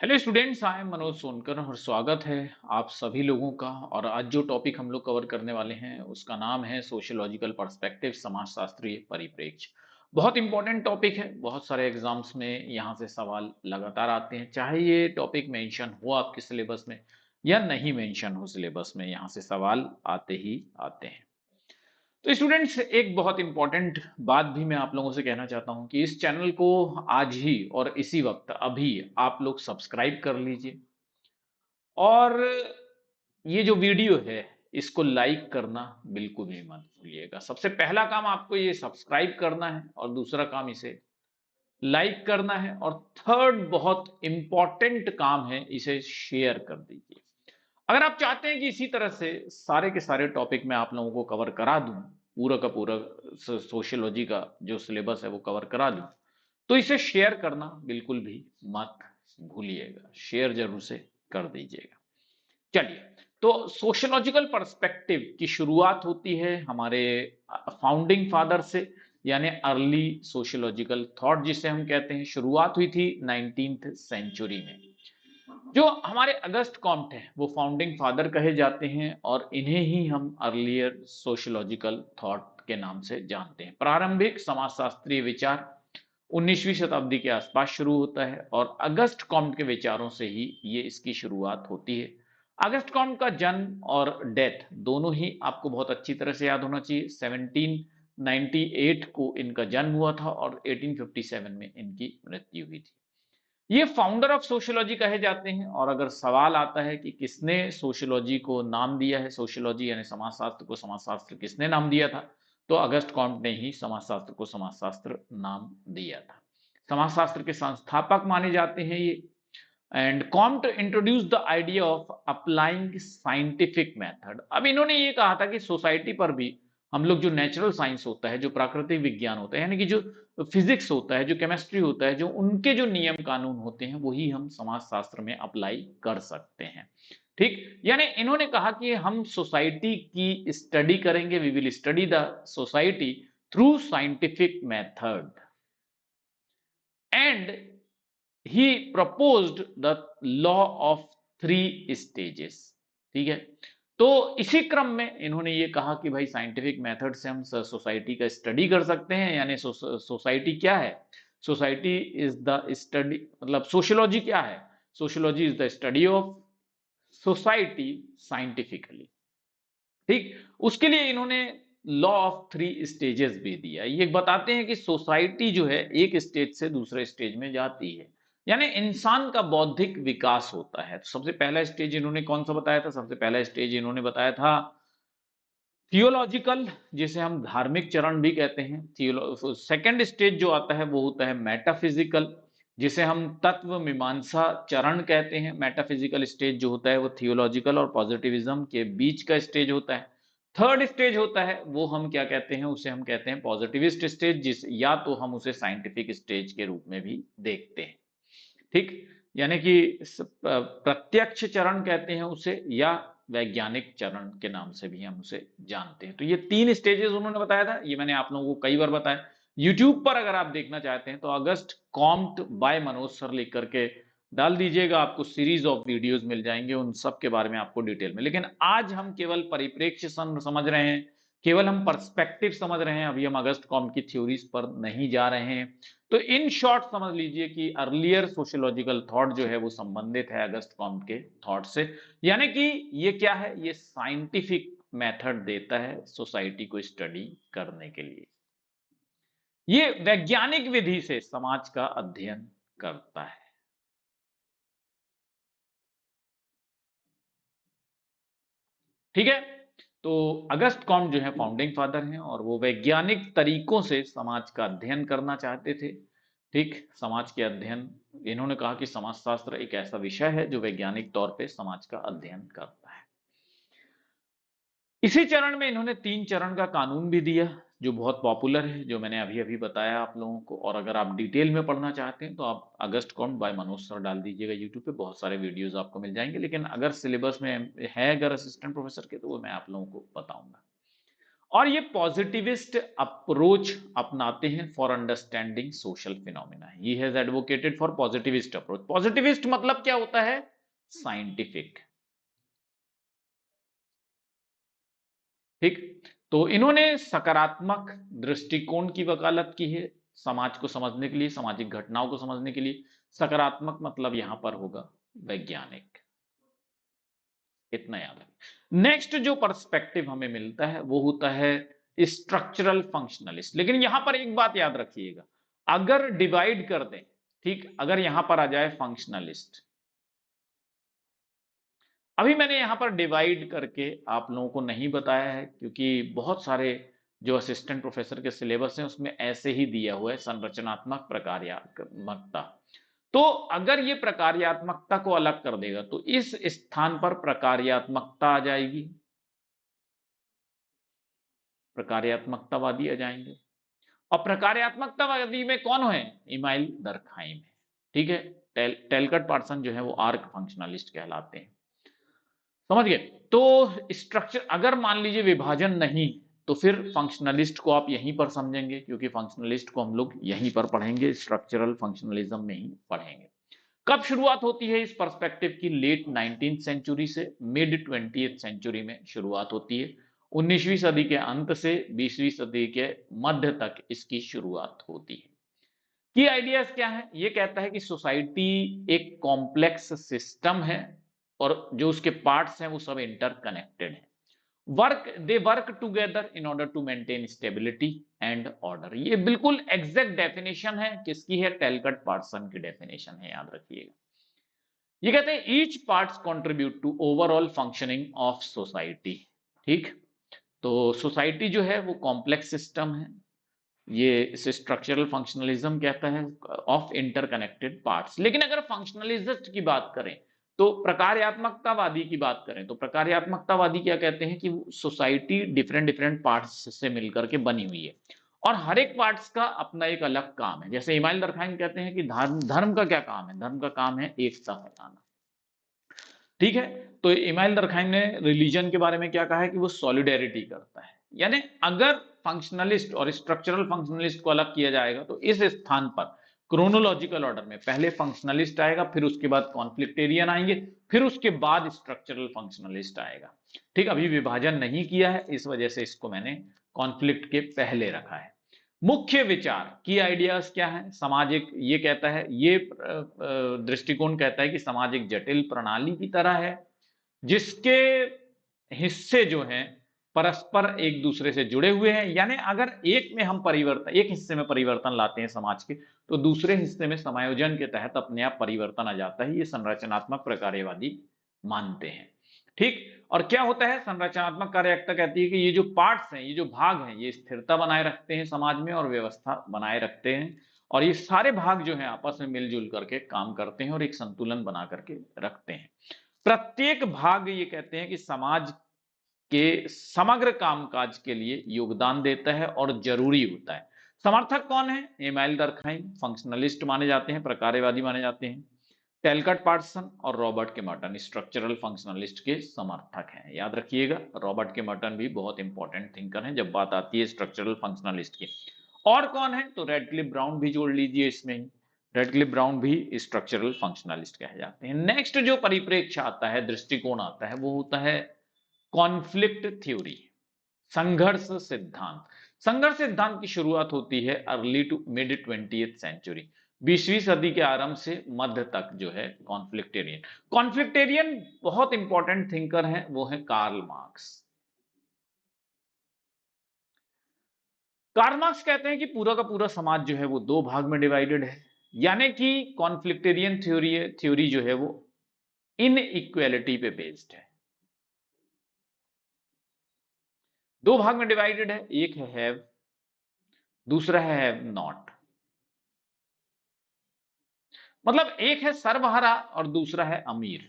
Hello students, I am Manoj Sonkar और स्वागत है आप सभी लोगों का। और आज जो टॉपिक हम लोग कवर करने वाले हैं उसका नाम है सोशियोलॉजिकल पर्सपेक्टिव, समाजशास्त्रीय परिप्रेक्ष्य। बहुत इंपॉर्टेंट टॉपिक है, बहुत सारे एग्जाम्स में यहाँ से सवाल लगातार आते हैं, चाहे ये टॉपिक मेंशन हो आपके सिलेबस में या नहीं मेंशन हो सिलेबस में, यहाँ से सवाल आते ही आते हैं। तो स्टूडेंट्स, एक बहुत इंपॉर्टेंट बात भी मैं आप लोगों से कहना चाहता हूं कि इस चैनल को आज ही और इसी वक्त अभी आप लोग सब्सक्राइब कर लीजिए। और ये जो वीडियो है इसको लाइक करना बिल्कुल भी मत भूलिएगा। सबसे पहला काम आपको ये सब्सक्राइब करना है और दूसरा काम इसे लाइक करना है, और थर्ड बहुत इंपॉर्टेंट काम है, इसे शेयर कर दीजिए। अगर आप चाहते हैं कि इसी तरह से सारे के सारे टॉपिक मैं आप लोगों को कवर करा दूं, पूरा का पूरा सोशियोलॉजी का जो सिलेबस है वो कवर करा दूं, तो इसे शेयर करना बिल्कुल भी मत भूलिएगा। शेयर जरूर से कर दीजिएगा। चलिए, तो सोशियोलॉजिकल पर्सपेक्टिव की शुरुआत होती है हमारे फाउंडिंग फादर से, यानी अर्ली सोशियोलॉजिकल थॉट जिसे हम कहते हैं, शुरुआत हुई थी 19th सेंचुरी में। जो हमारे अगस्त कॉम्ट है वो फाउंडिंग फादर कहे जाते हैं, और इन्हें ही हम अर्लियर सोशियोलॉजिकल थॉट के नाम से जानते हैं। प्रारंभिक समाजशास्त्रीय विचार 19वीं शताब्दी के आसपास शुरू होता है, और अगस्त कॉम्ट के विचारों से ही ये इसकी शुरुआत होती है। अगस्त कॉम्ट का जन्म और डेथ दोनों ही आपको बहुत अच्छी तरह से याद होना चाहिए। 1798 को इनका जन्म हुआ था और 1857 में इनकी मृत्यु हुई थी। ये फाउंडर ऑफ सोशियोलॉजी कहे जाते हैं। और अगर सवाल आता है कि किसने सोशियोलॉजी को नाम दिया है, सोशियोलॉजी यानी समाजशास्त्र को समाजशास्त्र किसने नाम दिया था, तो अगस्ट कॉम्ट ने ही समाजशास्त्र को समाजशास्त्र नाम दिया था। समाजशास्त्र के संस्थापक माने जाते हैं ये। And Comte introduce the idea of applying scientific method. अब इन्होंने ये कहा था कि सोसाइटी पर भी हम लोग जो नेचुरल साइंस होता है, जो प्राकृतिक विज्ञान होता है, यानी कि जो फिजिक्स होता है, जो केमिस्ट्री होता है, जो उनके जो नियम कानून होते हैं वही हम समाजशास्त्र में अप्लाई कर सकते हैं। ठीक, यानी इन्होंने कहा कि हम सोसाइटी की स्टडी करेंगे, we will study the society through scientific method. And he proposed the law of three stages. ठीक है, तो इसी क्रम में इन्होंने ये कहा कि भाई साइंटिफिक मेथड से हम सोसाइटी का स्टडी कर सकते हैं। यानी सोसाइटी क्या है? सोसाइटी इज द स्टडी, मतलब सोशियोलॉजी क्या है? Sociology is the study of society scientifically. ठीक, उसके लिए इन्होंने लॉ ऑफ थ्री स्टेजेस भी दिया। ये बताते हैं कि सोसाइटी जो है एक स्टेज से दूसरे स्टेज में जाती है, यानी इंसान का बौद्धिक विकास होता है। तो सबसे पहला स्टेज इन्होंने कौन सा बताया था? सबसे पहला स्टेज इन्होंने बताया था थियोलॉजिकल, जिसे हम धार्मिक चरण भी कहते हैं। थियोलॉ सेकंड स्टेज जो आता है वो होता है मेटाफिजिकल, जिसे हम तत्व मीमांसा चरण कहते हैं। मेटाफिजिकल स्टेज जो होता है वो थियोलॉजिकल और पॉजिटिविज्म के बीच का स्टेज होता है। थर्ड स्टेज होता है वो हम क्या कहते हैं? उसे हम कहते हैं पॉजिटिविस्ट स्टेज, जिस या तो हम उसे साइंटिफिक स्टेज के रूप में भी देखते हैं। ठीक, यानी कि प्रत्यक्ष चरण कहते हैं उसे, या वैज्ञानिक चरण के नाम से भी हम उसे जानते हैं। तो ये तीन स्टेजेस उन्होंने बताया था, ये मैंने आप लोगों को कई बार बताया। यूट्यूब पर अगर आप देखना चाहते हैं तो Auguste Comte by Manoj sir लिख करके डाल दीजिएगा, आपको सीरीज ऑफ वीडियोस मिल जाएंगे, उन सब के बारे में आपको डिटेल में। लेकिन आज हम केवल परिप्रेक्ष्य समझ रहे हैं, केवल हम पर्सपेक्टिव समझ रहे हैं। अभी हम अगस्त कॉम्ट की थ्योरीज पर नहीं जा रहे हैं। तो इन शॉर्ट समझ लीजिए कि अर्लियर सोशियोलॉजिकल थॉट जो है वो संबंधित है अगस्त कॉम्ट के थॉट से। यानी कि ये क्या है? ये साइंटिफिक मेथड देता है सोसाइटी को स्टडी करने के लिए। ये वैज्ञानिक विधि से समाज का अध्ययन करता है। ठीक है, तो अगस्त कॉम्ट जो है फाउंडिंग फादर हैं, और वो वैज्ञानिक तरीकों से समाज का अध्ययन करना चाहते थे। ठीक, समाज के अध्ययन, इन्होंने कहा कि समाजशास्त्र एक ऐसा विषय है जो वैज्ञानिक तौर पे समाज का अध्ययन करता है। इसी चरण में इन्होंने तीन चरण का कानून भी दिया, जो बहुत पॉपुलर है, जो मैंने अभी अभी बताया आप लोगों को। और अगर आप डिटेल में पढ़ना चाहते हैं तो आप Auguste Comte by Manoj sir डाल दीजिएगा यूट्यूब पे, बहुत सारे वीडियोस आपको मिल जाएंगे। लेकिन अगर सिलेबस में है, अगर असिस्टेंट प्रोफेसर के, तो वो मैं आप लोगों को बताऊंगा। और ये पॉजिटिविस्ट अप्रोच अपनाते हैं for understanding social phenomena. He has advocated for positivist approach. Positivist मतलब क्या होता है? साइंटिफिक। ठीक, तो इन्होंने सकारात्मक दृष्टिकोण की वकालत की है समाज को समझने के लिए, सामाजिक घटनाओं को समझने के लिए। सकारात्मक मतलब यहां पर होगा वैज्ञानिक। इतना याद है। नेक्स्ट जो पर्सपेक्टिव हमें मिलता है वो होता है स्ट्रक्चरल फंक्शनलिस्ट। लेकिन यहां पर एक बात याद रखिएगा, अगर डिवाइड कर दें, ठीक, अगर यहां पर आ जाए फंक्शनलिस्ट, अभी मैंने यहां पर डिवाइड करके आप लोगों को नहीं बताया है क्योंकि बहुत सारे जो असिस्टेंट प्रोफेसर के सिलेबस हैं उसमें ऐसे ही दिया हुआ है संरचनात्मक प्रकार्यात्मकता। तो अगर ये प्रकार्यात्मकता को अलग कर देगा तो इस स्थान पर प्रकार्यात्मकता आ जाएगी, प्रकार्यात्मकतावादी आ जाएंगे। और प्रकार्यात्मकतावादी में कौन है? इमाइल दरखाइम है। ठीक है, टेलकट पार्सन जो है वो आर्क फंक्शनलिस्ट कहलाते हैं। समझ गए? तो स्ट्रक्चर अगर मान लीजिए विभाजन नहीं, तो फिर फंक्शनलिस्ट को आप यहीं पर समझेंगे क्योंकि फंक्शनलिस्ट को हम लोग यहीं पर पढ़ेंगे, स्ट्रक्चरल फंक्शनलिज्म में ही पढ़ेंगे। कब शुरुआत होती है इस पर्सपेक्टिव की? लेट 19th सेंचुरी से मिड 20th सेंचुरी में शुरुआत होती है। 19वीं सदी के अंत से 20वीं सदी के मध्य तक इसकी शुरुआत होती है। की आइडियाज क्या है? ये कहता है कि सोसाइटी एक कॉम्प्लेक्स सिस्टम है और जो उसके पार्ट्स हैं वो सब इंटरकनेक्टेड हैं। They work together in order to maintain stability and order. ये बिल्कुल एग्जैक्ट डेफिनेशन है। किसकी है? टेलकट पार्सन की डेफिनेशन है, याद रखिएगा। ये कहते हैं each parts contribute to overall functioning of society. ठीक, तो सोसाइटी जो है वो कॉम्प्लेक्स सिस्टम है। ये इसे स्ट्रक्चरल फंक्शनलिज्म कहता है, ऑफ इंटरकनेक्टेड पार्ट्स। लेकिन अगर फंक्शनलिस्ट की बात करें तो प्रकार्यात्मकतावादी की बात करें तो प्रकार्यात्मकतावादी क्या कहते हैं कि सोसाइटी डिफरेंट डिफरेंट पार्ट्स से मिलकर के बनी हुई है और हर एक पार्ट्स का अपना एक अलग काम है। जैसे इमाइल दरखाइम कहते हैं कि धर्म धर्म का क्या काम है? धर्म का काम है एकता फैलाना। ठीक है, तो इमाइल दरखाइम ने रिलीजन के बारे में क्या कहा है कि वो सॉलिडेरिटी करता है। यानी अगर फंक्शनलिस्ट और स्ट्रक्चरल फंक्शनलिस्ट को अलग किया जाएगा तो इस स्थान पर क्रोनोलॉजिकल ऑर्डर में पहले फंक्शनलिस्ट आएगा, फिर उसके बाद कॉन्फ्लिक्टेरियन आएंगे, फिर उसके बाद स्ट्रक्चरल फंक्शनलिस्ट आएगा। ठीक, अभी विभाजन नहीं किया है इस वजह से इसको मैंने कॉन्फ्लिक्ट के पहले रखा है। मुख्य विचार की आइडियाज क्या है? सामाजिक, ये कहता है, ये दृष्टिकोण कहता है कि समाज एक जटिल प्रणाली की तरह है जिसके हिस्से जो हैं परस्पर एक दूसरे से जुड़े हुए हैं। यानी अगर एक में हम परिवर्तन, एक हिस्से में परिवर्तन लाते हैं समाज के, तो दूसरे हिस्से में समायोजन के तहत अपने आप परिवर्तन आ जाता है। ये संरचनात्मक प्रकार्यवादी मानते हैं। ठीक, और क्या होता है? संरचनात्मक कार्यकता कहती है कि ये जो पार्ट्स हैं, ये जो भाग हैं, ये स्थिरता बनाए रखते हैं समाज में और व्यवस्था बनाए रखते हैं। और ये सारे भाग जो हैं आपस में मिलजुल करके काम करते हैं और एक संतुलन बना करके रखते हैं। प्रत्येक भाग, ये कहते हैं कि समाज के समग्र कामकाज के लिए योगदान देता है और जरूरी होता है। समर्थक कौन है? इमाइल दरखाइम फंक्शनलिस्ट माने जाते हैं, प्रकार्यवादी माने जाते हैं। टेलकट पार्सन और रॉबर्ट के मर्टन स्ट्रक्चरल फंक्शनलिस्ट के समर्थक हैं। याद रखिएगा, रॉबर्ट के मर्टन भी बहुत इंपॉर्टेंट थिंकर हैं जब बात आती है स्ट्रक्चरल फंक्शनलिस्ट की। और कौन है? तो रेडक्लिफ ब्राउन भी जोड़ लीजिए इसमें ही। रेडक्लिफ ब्राउन भी स्ट्रक्चरल फंक्शनलिस्ट कहे जाते हैं। नेक्स्ट जो परिप्रेक्ष्य आता है, दृष्टिकोण आता है, वो होता है कॉन्फ्लिक्ट थ्योरी, संघर्ष सिद्धांत। संघर्ष सिद्धांत की शुरुआत होती है early to mid 20th century, 20वीं सदी के आरंभ से मध्य तक जो है कॉन्फ्लिक्टेरियन। कॉन्फ्लिक्टेरियन बहुत इंपॉर्टेंट थिंकर हैं, वो है कार्ल मार्क्स। कार्ल मार्क्स कहते हैं कि पूरा का पूरा समाज जो है वो दो भाग में डिवाइडेड है। यानी कि कॉन्फ्लिक्टेरियन थ्योरी जो है वो इनइक्वालिटी पे बेस्ड है। दो भाग में डिवाइडेड है, एक है हैव, दूसरा है हैव नॉट। मतलब एक है सर्वहारा और दूसरा है अमीर।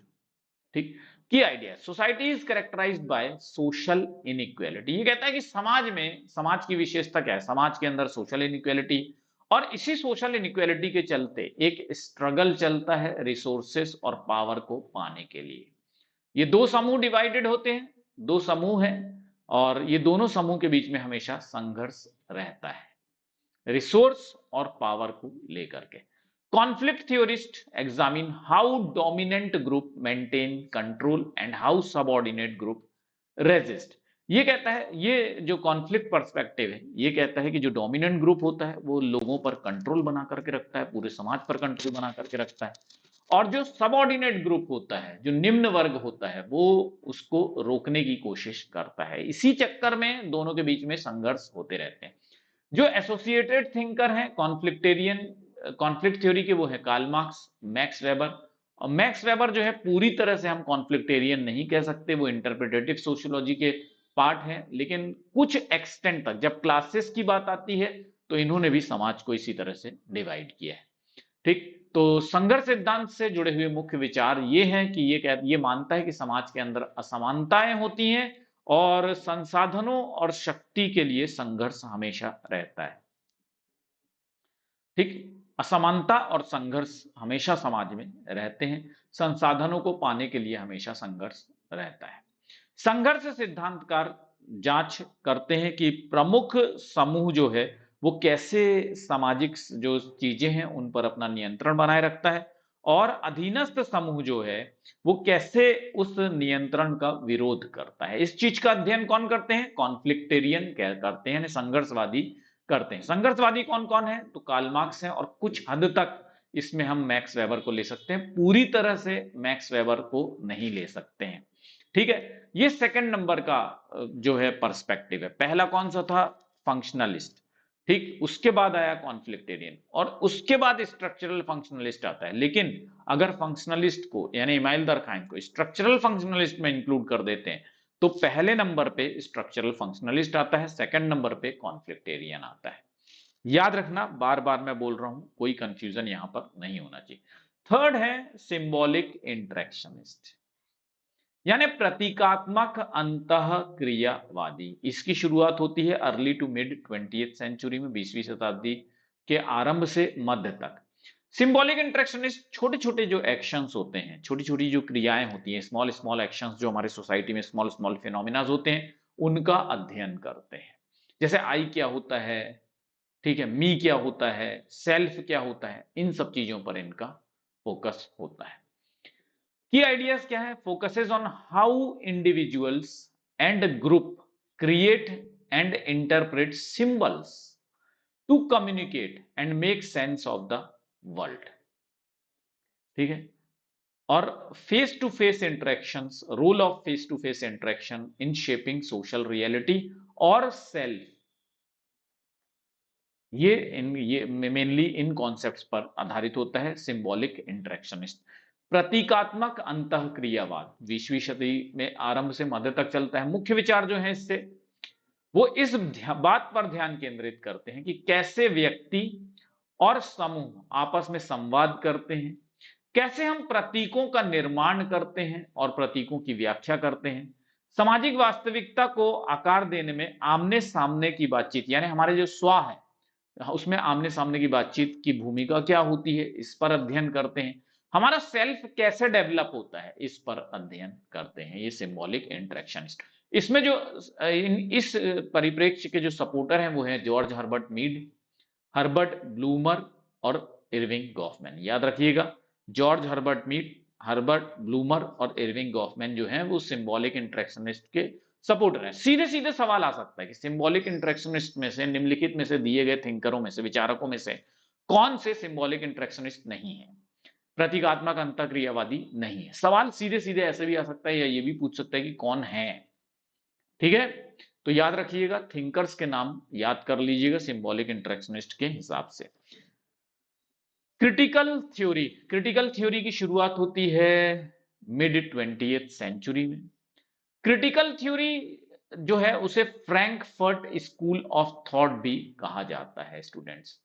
ठीक, key idea, society is characterized by social inequality. ये कहता है कि समाज में, समाज की विशेषता क्या है? समाज के अंदर सोशल इनइक्वालिटी, और इसी सोशल इनइक्वालिटी के चलते एक स्ट्रगल चलता है रिसोर्सेस और पावर को पाने के लिए। ये दो समूह डिवाइडेड होते हैं, दो समूह हैं और ये दोनों समूह के बीच में हमेशा संघर्ष रहता है, रिसोर्स और पावर को लेकर के। Conflict theorist examine how dominant group maintain control and how subordinate group resist. ये कहता है, ये जो कॉन्फ्लिक्ट पर्सपेक्टिव है, ये कहता है कि जो डोमिनेंट ग्रुप होता है वो लोगों पर कंट्रोल बना करके रखता है, पूरे समाज पर कंट्रोल बना करके रखता है, और जो सबऑर्डिनेट ग्रुप होता है, जो निम्न वर्ग होता है, वो उसको रोकने की कोशिश करता है। इसी चक्कर में दोनों के बीच में संघर्ष होते रहते हैं। जो एसोसिएटेड थिंकर हैं कॉन्फ्लिक्टेरियन, कॉन्फ्लिक्ट थ्योरी के, वो है कार्ल मार्क्स, मैक्स वेबर। और मैक्स वेबर जो है पूरी तरह से हम कॉन्फ्लिक्टेरियन नहीं कह सकते, वो इंटरप्रिटेटिव सोशियोलॉजी के पार्ट है, लेकिन कुछ एक्सटेंट तक जब क्लासेस की बात आती है तो इन्होंने भी समाज को इसी तरह से डिवाइड किया है। ठीक, तो संघर्ष सिद्धांत से जुड़े हुए मुख्य विचार ये हैं कि ये मानता है कि समाज के अंदर असमानताएं होती हैं और संसाधनों और शक्ति के लिए संघर्ष हमेशा रहता है। ठीक, असमानता और संघर्ष हमेशा समाज में रहते हैं, संसाधनों को पाने के लिए हमेशा संघर्ष रहता है। संघर्ष सिद्धांतकार जांच करते हैं कि प्रमुख समूह जो है वो कैसे सामाजिक जो चीजें हैं उन पर अपना नियंत्रण बनाए रखता है, और अधीनस्थ समूह जो है वो कैसे उस नियंत्रण का विरोध करता है। इस चीज का अध्ययन कौन करते हैं? कॉन्फ्लिक्टेरियन क्या करते हैं, संघर्षवादी करते हैं। संघर्षवादी कौन कौन है? तो कार्ल मार्क्स है, और कुछ हद तक इसमें हम मैक्स वेबर को ले सकते हैं, पूरी तरह से मैक्स वेबर को नहीं ले सकते हैं। ठीक है, ये सेकंड नंबर का जो है पर्सपेक्टिव है। पहला कौन सा था? फंक्शनलिस्ट। ठीक, उसके बाद आया कॉन्फ्लिक्टेरियन, और उसके बाद स्ट्रक्चरल फंक्शनलिस्ट आता है। लेकिन अगर फंक्शनलिस्ट को यानी इमाइल दरखाइन को स्ट्रक्चरल फंक्शनलिस्ट में इंक्लूड कर देते हैं तो पहले नंबर पे स्ट्रक्चरल फंक्शनलिस्ट आता है, सेकंड नंबर पे कॉन्फ्लिक्टेरियन आता है। याद रखना, बार बार मैं बोल रहा हूं, कोई कंफ्यूजन यहां पर नहीं होना चाहिए। थर्ड है सिंबॉलिक इंटरेक्शनिस्ट, यानी प्रतीकात्मक अंतःक्रियावादी। इसकी शुरुआत होती है early to mid 20th century में, 20वीं शताब्दी के आरंभ से मध्य तक। सिंबॉलिक इंटरेक्शनिस्ट छोटे छोटे जो एक्शंस होते हैं, छोटी छोटी जो क्रियाएं होती हैं, स्मॉल स्मॉल एक्शंस जो हमारे सोसाइटी में स्मॉल स्मॉल फिनोमिनाज होते हैं, उनका अध्ययन करते हैं। जैसे आई क्या होता है, ठीक है, मी क्या होता है, सेल्फ क्या होता है, इन सब चीजों पर इनका फोकस होता है। की आइडियाज क्या है? Focuses on how individuals and group create and interpret symbols to communicate and make sense of the world. ठीक है, और face to face interactions, role of face to face interaction in shaping social reality और self, ये mainly इन concepts पर आधारित होता है सिंबॉलिक इंटरेक्शनिस्ट। प्रतीकात्मक अंतःक्रियावाद 20वीं सदी में आरंभ से मध्य तक चलता है। मुख्य विचार जो है इससे, वो इस बात पर ध्यान केंद्रित करते हैं कि कैसे व्यक्ति और समूह आपस में संवाद करते हैं, कैसे हम प्रतीकों का निर्माण करते हैं और प्रतीकों की व्याख्या करते हैं, सामाजिक वास्तविकता को आकार देने में आमने सामने की बातचीत, यानी हमारे जो स्वा है उसमें आमने सामने की बातचीत की भूमिका क्या होती है, इस पर अध्ययन करते हैं। हमारा सेल्फ कैसे डेवलप होता है, इस पर अध्ययन करते हैं। ये सिंबॉलिक इंटरेक्शनिस्ट। इसमें जो इस परिप्रेक्ष्य के जो सपोर्टर हैं वो हैं George Herbert Mead, Herbert Blumer और इरविंग गॉफमैन। याद रखिएगा, George Herbert Mead, Herbert Blumer और इरविंग गॉफमैन जो हैं वो सिंबॉलिक इंटरेक्शनिस्ट के सपोर्टर है। सीधे सीधे सवाल आ सकता है कि सिंबॉलिक इंटरेक्शनिस्ट में से, निम्नलिखित में से दिए गए थिंकरों में से, विचारकों में से कौन से सिंबॉलिक इंटरेक्शनिस्ट नहीं है, प्रतीकात्मक अंतःक्रियावादी नहीं है। सवाल सीधे सीधे ऐसे भी आ सकता है, या ये भी पूछ सकता है कि कौन है। ठीक है, तो याद रखिएगा, थिंकर्स के नाम याद कर लीजिएगा सिंबॉलिक इंटरेक्शनिस्ट के हिसाब से। क्रिटिकल थ्योरी, क्रिटिकल थ्योरी की शुरुआत होती है मिड 20th सेंचुरी में। क्रिटिकल थ्योरी जो है उसे फ्रैंकफर्ट स्कूल ऑफ थॉट भी कहा जाता है स्टूडेंट्स।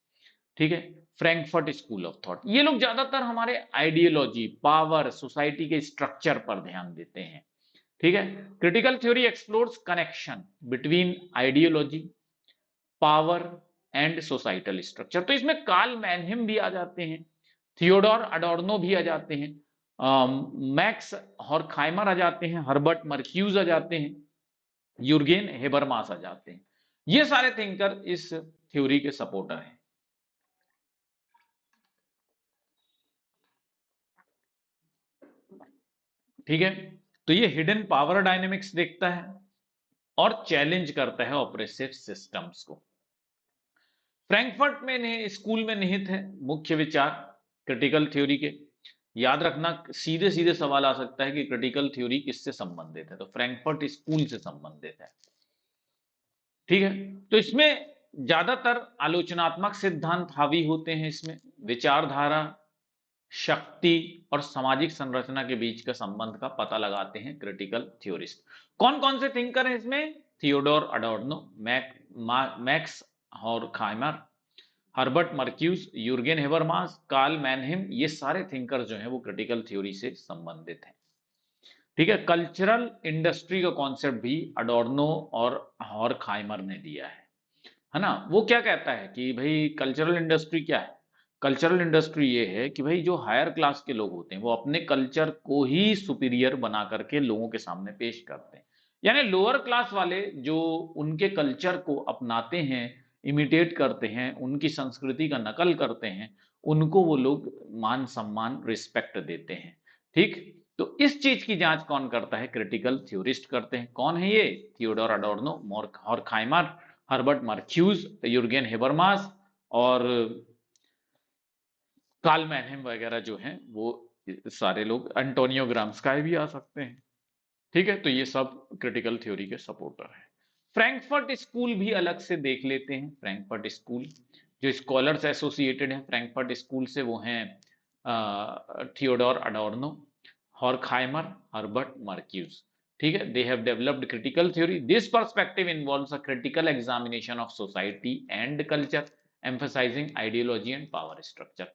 ठीक है, फ्रैंकफर्ट स्कूल ऑफ थॉट, ये लोग ज्यादातर हमारे आइडियोलॉजी, पावर, सोसाइटी के स्ट्रक्चर पर ध्यान देते हैं। ठीक है, critical theory explores connection between ideology, power and societal structure. तो इसमें कार्ल मैनहिम भी आ जाते हैं, थियोडोर अडोर्नो भी आ जाते हैं, मैक्स हॉर्खहाइमर आ जाते हैं, हर्बर्ट मर्क्यूज आ जाते हैं। यूर्गेन हेबरमास आ जाते हैं। ये सारे थिंकर इस थ्योरी के सपोर्टर हैं। ठीक है, तो ये हिडन पावर डायनेमिक्स देखता है और चैलेंज करता है ऑपरेसिव सिस्टम्स को। फ्रैंकफर्ट में स्कूल में निहित है मुख्य विचार क्रिटिकल थ्योरी के। याद रखना, सीधे सीधे सवाल आ सकता है कि क्रिटिकल थ्योरी किससे संबंधित है, तो फ्रैंकफर्ट स्कूल से संबंधित है। ठीक है, तो इसमें ज्यादातर आलोचनात्मक सिद्धांत हावी होते हैं। इसमें विचारधारा, शक्ति और सामाजिक संरचना के बीच का संबंध का पता लगाते हैं क्रिटिकल थ्योरिस्ट। कौन कौन से थिंकर हैं इसमें? Theodor Adorno, Max Horkheimer, Herbert Marcuse, Jurgen Habermas, Karl Mannheim, ये सारे थिंकर जो हैं वो क्रिटिकल थ्योरी से संबंधित हैं। ठीक है, कल्चरल इंडस्ट्री का कॉन्सेप्ट भी अडोर्नो और हॉर्खहाइमर ने दिया है ना। वो क्या कहता है कि भाई कल्चरल इंडस्ट्री क्या है? कल्चरल इंडस्ट्री ये है कि भाई जो हायर क्लास के लोग होते हैं वो अपने कल्चर को ही सुपीरियर बना करके लोगों के सामने पेश करते हैं। यानी लोअर क्लास वाले जो उनके कल्चर को अपनाते हैं, इमिटेट करते हैं, उनकी संस्कृति का नकल करते हैं, उनको वो लोग मान सम्मान रिस्पेक्ट देते हैं। ठीक, तो इस चीज की जांच कौन करता है? क्रिटिकल थ्योरिस्ट करते हैं। कौन है ये? Theodore अडोर्नो, हॉर्खहाइमर, Herbert Marcuse, Jurgen Habermas और कार्ल मैनहेम वगैरह जो हैं वो सारे लोग, एंटोनियो ग्राम्स्की भी आ सकते हैं। ठीक है, तो ये सब क्रिटिकल थ्योरी के सपोर्टर हैं। फ्रैंकफर्ट स्कूल भी अलग से देख लेते हैं। फ्रैंकफर्ट स्कूल, जो स्कॉलर्स एसोसिएटेड हैं फ्रैंकफर्ट स्कूल से, वो हैं थियोडोर अडोर्नो, हॉर्खहाइमर, हर्बर्ट मर्क्यूज। ठीक है, they have developed critical theory. This perspective involves a critical examination of society and culture, emphasising ideology and power structure.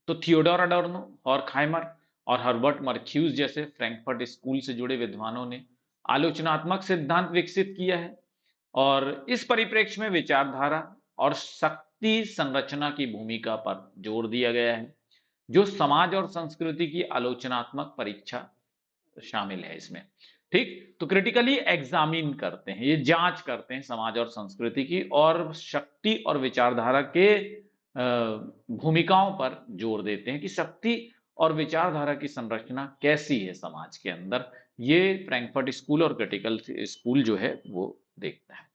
तो थियोडोर अडोर्नो, हॉर्खहाइमर और हर्बर्ट मर्क्यूज जैसे फ्रैंकफर्ट स्कूल से जुड़े विद्वानों ने आलोचनात्मक सिद्धांत विकसित किया है और इस परिप्रेक्ष्य में विचारधारा और शक्ति संरचना की भूमिका पर जोर दिया गया है, जो समाज और संस्कृति की आलोचनात्मक परीक्षा शामिल है इसमें। ठीक, तो क्रिटिकली एग्जामिन करते हैं, ये जांच करते हैं समाज और संस्कृति की, और शक्ति और विचारधारा के भूमिकाओं पर जोर देते हैं कि शक्ति और विचारधारा की संरचना कैसी है समाज के अंदर। ये फ्रैंकफर्ट स्कूल और क्रिटिकल स्कूल जो है वो देखता है।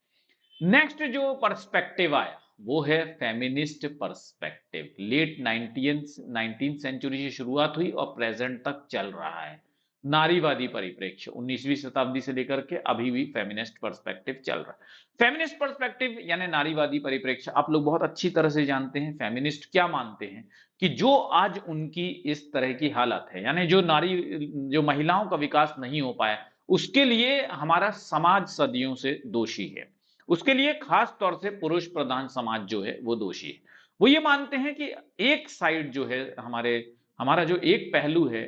नेक्स्ट जो पर्सपेक्टिव आया वो है feminist perspective. Late 19th century से शुरुआत हुई और प्रेजेंट तक चल रहा है। नारीवादी परिप्रेक्ष्य 19वीं शताब्दी से लेकर के अभी भी फेमिनिस्ट पर्सपेक्टिव चल रहा है। फेमिनिस्ट पर्सपेक्टिव यानी नारीवादी परिप्रेक्ष्य, आप लोग बहुत अच्छी तरह से जानते हैं फेमिनिस्ट क्या मानते हैं कि जो आज उनकी इस तरह की हालत है, यानी जो महिलाओं का विकास नहीं हो पाया, उसके लिए हमारा समाज सदियों से दोषी है। उसके लिए खास तौर से पुरुष प्रधान समाज जो है वो दोषी है। वो ये मानते हैं कि एक साइड जो है हमारा जो एक पहलू है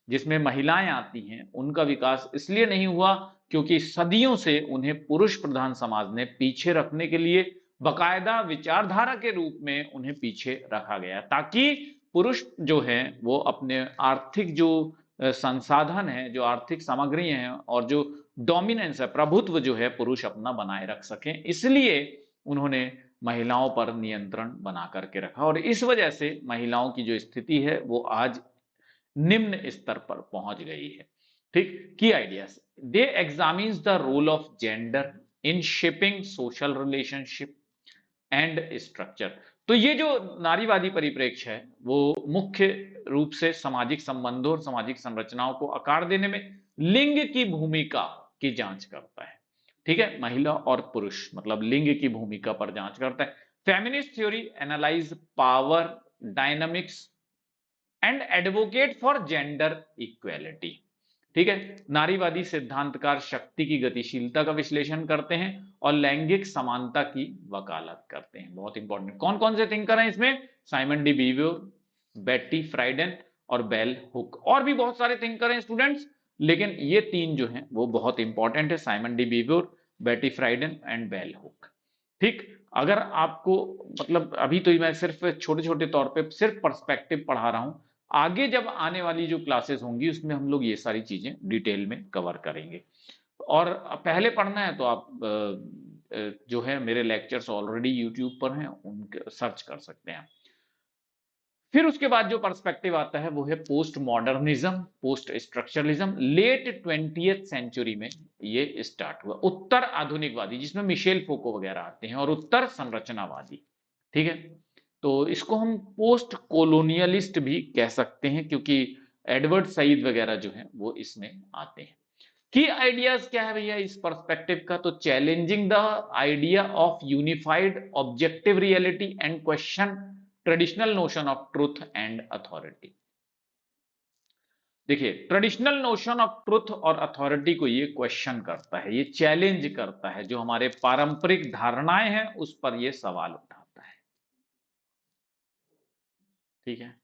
जिसमें महिलाएं आती हैं, उनका विकास इसलिए नहीं हुआ क्योंकि सदियों से उन्हें पुरुष प्रधान समाज ने पीछे रखने के लिए बकायदा विचारधारा के रूप में उन्हें पीछे रखा गया, ताकि पुरुष जो है वो अपने आर्थिक जो संसाधन है, जो आर्थिक सामग्री है और जो डोमिनेंस है, प्रभुत्व जो है, पुरुष अपना बनाए रख सकें। इसलिए उन्होंने महिलाओं पर नियंत्रण बना करके रखा और इस वजह से महिलाओं की जो स्थिति है वो आज निम्न स्तर पर पहुंच गई है। ठीक, key ideas, they examines the role of gender in shaping social relationship and structure. तो ये जो नारीवादी परिप्रेक्ष्य है वो मुख्य रूप से सामाजिक संबंधों और सामाजिक संरचनाओं को आकार देने में लिंग की भूमिका की जांच करता है। ठीक है, महिला और पुरुष मतलब लिंग की भूमिका पर जांच करता है। Feminist theory analyse power dynamics and advocate for gender equality. ठीक है, नारीवादी सिद्धांतकार शक्ति की गतिशीलता का विश्लेषण करते हैं और लैंगिक समानता की वकालत करते हैं। बहुत इंपॉर्टेंट, कौन कौन से थिंकर हैं इसमें? साइमन डी बीवियर, बेट्टी फ्राइडन और बेल हुक। और भी बहुत सारे थिंकर हैं स्टूडेंट्स, लेकिन ये तीन जो हैं वो बहुत इंपॉर्टेंट है, Simone de Beauvoir, Betty Friedan and bell hooks. ठीक, अगर आपको मतलब अभी तो मैं सिर्फ छोटे छोटे तौर पे सिर्फ पर्सपेक्टिव पढ़ा रहा हूं, आगे जब आने वाली जो क्लासेस होंगी उसमें हम लोग ये सारी चीजें डिटेल में कवर करेंगे। और पहले पढ़ना है तो आप जो है मेरे लेक्चर्स ऑलरेडी यूट्यूब पर हैं, उनके सर्च कर सकते हैं। फिर उसके बाद जो पर्सपेक्टिव आता है वो है post modernism, post structuralism. Late 20th century में ये स्टार्ट हुआ। उत्तर आधुनिकवादी, जिसमें मिशेल फोको वगैरह आते हैं, और उत्तर संरचनावादी। ठीक है, तो इसको हम पोस्ट कोलोनियलिस्ट भी कह सकते हैं, क्योंकि एडवर्ड सईद वगैरह जो है वो इसमें आते हैं। की आइडियाज क्या है भैया इस पर्सपेक्टिव का? तो challenging the idea of unified objective reality and question traditional notion of truth and authority. देखिए, ट्रेडिशनल नोशन ऑफ ट्रुथ और अथॉरिटी को ये क्वेश्चन करता है, ये चैलेंज करता है, जो हमारे पारंपरिक धारणाएं हैं उस पर ये सवाल उठाता है। ठीक है,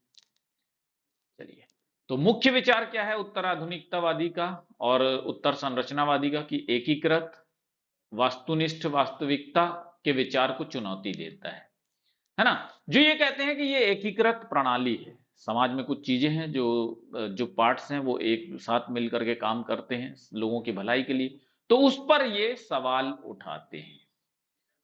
चलिए, तो मुख्य विचार क्या है उत्तर आधुनिकतावादी का और उत्तर संरचनावादी का? कि एकीकृत वास्तुनिष्ठ वास्तविकता के विचार को चुनौती देता है ना। जो ये कहते हैं कि ये एकीकृत प्रणाली है, समाज में कुछ चीजें हैं जो जो पार्ट्स हैं वो एक साथ मिलकर के काम करते हैं लोगों की भलाई के लिए, तो उस पर ये सवाल उठाते हैं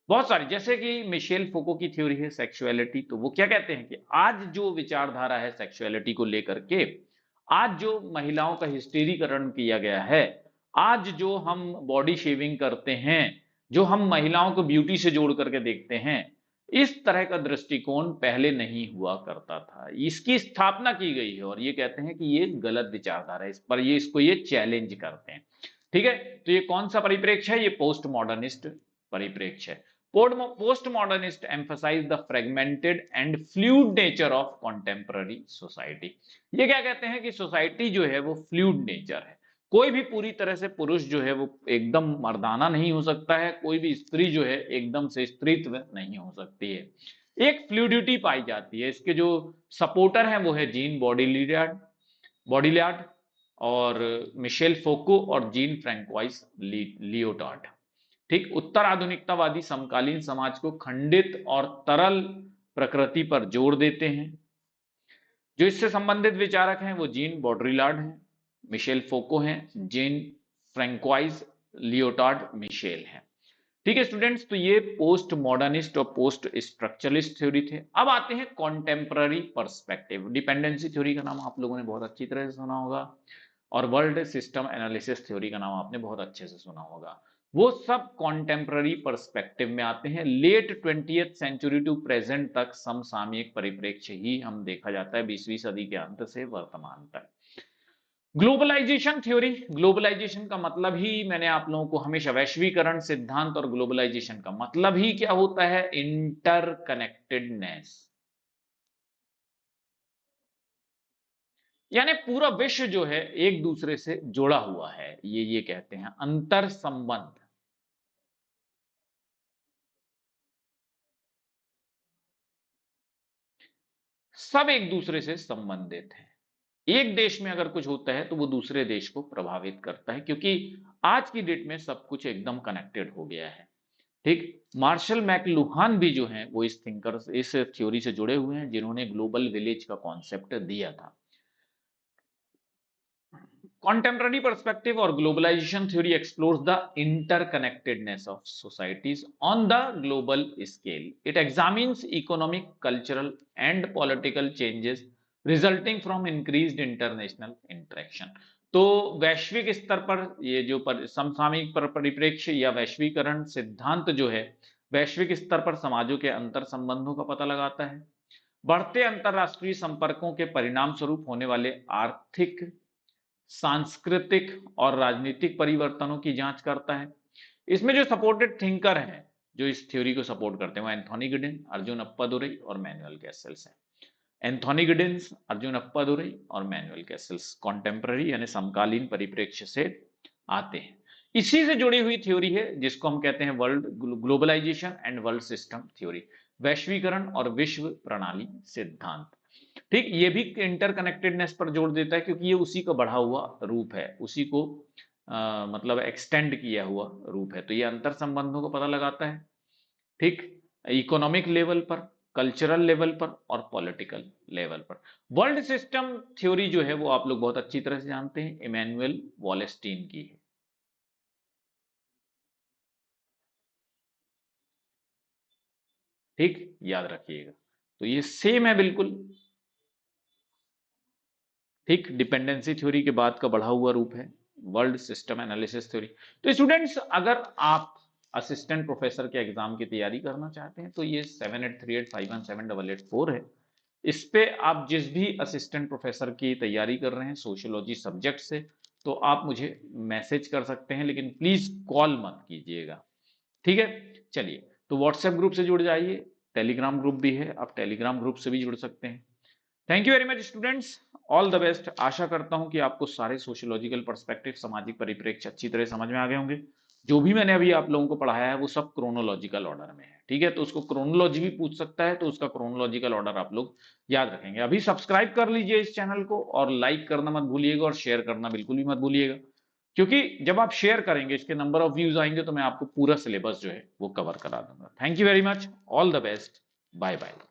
बहुत सारी। जैसे कि मिशेल फोको की थ्योरी है सेक्सुअलिटी, तो वो क्या कहते हैं कि आज जो विचारधारा है सेक्सुअलिटी को लेकर के, आज जो महिलाओं का हिस्टेरीकरण किया गया है, आज जो हम बॉडी शेविंग करते हैं, जो हम महिलाओं को ब्यूटी से जोड़ करके देखते हैं, इस तरह का दृष्टिकोण पहले नहीं हुआ करता था। इसकी स्थापना की गई है और ये कहते हैं कि ये गलत विचारधारा है, इस पर ये इसको ये चैलेंज करते हैं। ठीक है, तो ये कौन सा परिप्रेक्ष्य है? ये पोस्ट मॉडर्निस्ट परिप्रेक्ष्य है। Post modernist emphasize the fragmented and fluid nature of contemporary society. ये क्या कहते हैं कि सोसाइटी जो है वो फ्लूइड नेचर है, कोई भी पूरी तरह से पुरुष जो है वो एकदम मर्दाना नहीं हो सकता है, कोई भी स्त्री जो है एकदम से स्त्रीत्व नहीं हो सकती है, एक फ्लूइडिटी पाई जाती है। इसके जो सपोर्टर हैं वो है जीन बॉडिलियार्ड और मिशेल फोको और जीन फ्रैंकोइस लियोटार्ड। ठीक, उत्तर आधुनिकतावादी समकालीन समाज को खंडित और तरल प्रकृति पर जोर देते हैं। जो इससे संबंधित विचारक हैं वो जीन बॉड्रिलार्ड हैं, मिशेल फोको हैं, जीन फ्रैंकोइस लियोटार्ड मिशेल हैं। ठीक है स्टूडेंट्स, तो ये पोस्ट मॉडर्निस्ट और पोस्ट स्ट्रक्चरलिस्ट थ्योरी थे। अब आते हैं कॉन्टेम्पररी पर्सपेक्टिव। डिपेंडेंसी थ्योरी का नाम आप लोगों ने बहुत अच्छी तरह से सुना होगा, और वर्ल्ड सिस्टम एनालिसिस थ्योरी का नाम आपने बहुत अच्छे से सुना होगा। वो सब कॉन्टेम्पररी पर्सपेक्टिव में आते हैं। Late 20th century to present तक समसामयिक परिप्रेक्ष्य ही हम देखा जाता है, 20वीं सदी के अंत से वर्तमान तक। ग्लोबलाइजेशन थ्योरी, ग्लोबलाइजेशन का मतलब ही मैंने आप लोगों को हमेशा, वैश्वीकरण सिद्धांत और ग्लोबलाइजेशन का मतलब ही क्या होता है? इंटरकनेक्टेडनेस, यानी पूरा विश्व जो है एक दूसरे से जुड़ा हुआ है, ये कहते हैं अंतर संबंध। सब एक दूसरे से संबंधित है। एक देश में अगर कुछ होता है तो वो दूसरे देश को प्रभावित करता है, क्योंकि आज की डेट में सब कुछ एकदम कनेक्टेड हो गया है। ठीक, मार्शल मैकलुहान भी जो हैं वो इस थिंकर, इस थ्योरी से जुड़े हुए हैं, जिन्होंने ग्लोबल विलेज का कॉन्सेप्ट दिया था। Contemporary perspective or globalization theory explores the interconnectedness of societies on the global scale. It examines economic, cultural, and political changes resulting from increased international interaction. तो वैश्विक स्तर पर ये जो समसामयिक परिप्रेक्ष्य या वैश्वीकरण सिद्धांत जो है, वैश्विक स्तर पर समाजों के अंतर संबंधों का पता लगाता है, बढ़ते अंतरराष्ट्रीय संपर्कों के परिणाम स्वरूप होने वाले आर्थिक, सांस्कृतिक और राजनीतिक परिवर्तनों की जांच करता है। इसमें जो सपोर्टेड थिंकर हैं जो इस थ्योरी को सपोर्ट करते हैं वो एंथोनी गिडेन, अर्जुन अप्पादुरई और मैनुअल कैसेल्स हैं। एंथोनी गिडेंस, अर्जुन अप्पादुरई और मैनुअल कैसेल्स कॉन्टेम्पररी यानी समकालीन परिप्रेक्ष्य से आते हैं। इसी से जुड़ी हुई थ्योरी है जिसको हम कहते हैं world globalization and world system theory, वैश्वीकरण और विश्व प्रणाली सिद्धांत। ठीक, ये भी इंटरकनेक्टेडनेस पर जोर देता है, क्योंकि ये उसी का बढ़ा हुआ रूप है, उसी को मतलब एक्सटेंड किया हुआ रूप है। तो ये अंतर संबंधों को पता लगाता है। ठीक, इकोनॉमिक लेवल पर, कल्चरल लेवल पर और पॉलिटिकल लेवल पर। वर्ल्ड सिस्टम थ्योरी जो है वो आप लोग बहुत अच्छी तरह से जानते हैं, इमैनुअल वॉलेस्टीन की है। ठीक, याद रखिएगा। तो ये सेम है बिल्कुल, ठीक, डिपेंडेंसी थ्योरी के बाद का बढ़ा हुआ रूप है वर्ल्ड सिस्टम एनालिसिस थ्योरी। तो स्टूडेंट्स, अगर आप असिस्टेंट प्रोफेसर के एग्जाम की तैयारी करना चाहते हैं तो ये 7838517884 है। इस पे आप जिस भी असिस्टेंट प्रोफेसर की तैयारी कर रहे हैं सोशियोलॉजी सब्जेक्ट से, तो आप मुझे मैसेज कर सकते हैं, लेकिन प्लीज कॉल मत कीजिएगा, ठीक है। चलिए, तो व्हाट्सएप ग्रुप से जुड़ जाइए, टेलीग्राम ग्रुप भी है, आप टेलीग्राम ग्रुप से भी जुड़ सकते हैं। Thank you very much students, all the best. आशा करता हूं कि आपको सारे सोशियोलॉजिकल पर्सपेक्टिव, सामाजिक परिप्रेक्ष्य अच्छी तरह समझ में आ गए होंगे। जो भी मैंने अभी आप लोगों को पढ़ाया है वो सब क्रोनोलॉजिकल ऑर्डर में है, ठीक है। तो उसको क्रोनोलॉजी भी पूछ सकता है, तो उसका क्रोनोलॉजिकल ऑर्डर आप लोग याद रखेंगे। अभी सब्सक्राइब कर लीजिए इस चैनल को, और लाइक करना मत भूलिएगा, और शेयर करना बिल्कुल भी मत भूलिएगा, क्योंकि जब आप शेयर करेंगे इसके नंबर ऑफ व्यूज आएंगे तो मैं आपको पूरा सिलेबस जो है वो कवर करा दूंगा। Thank you very much, all the best, bye bye.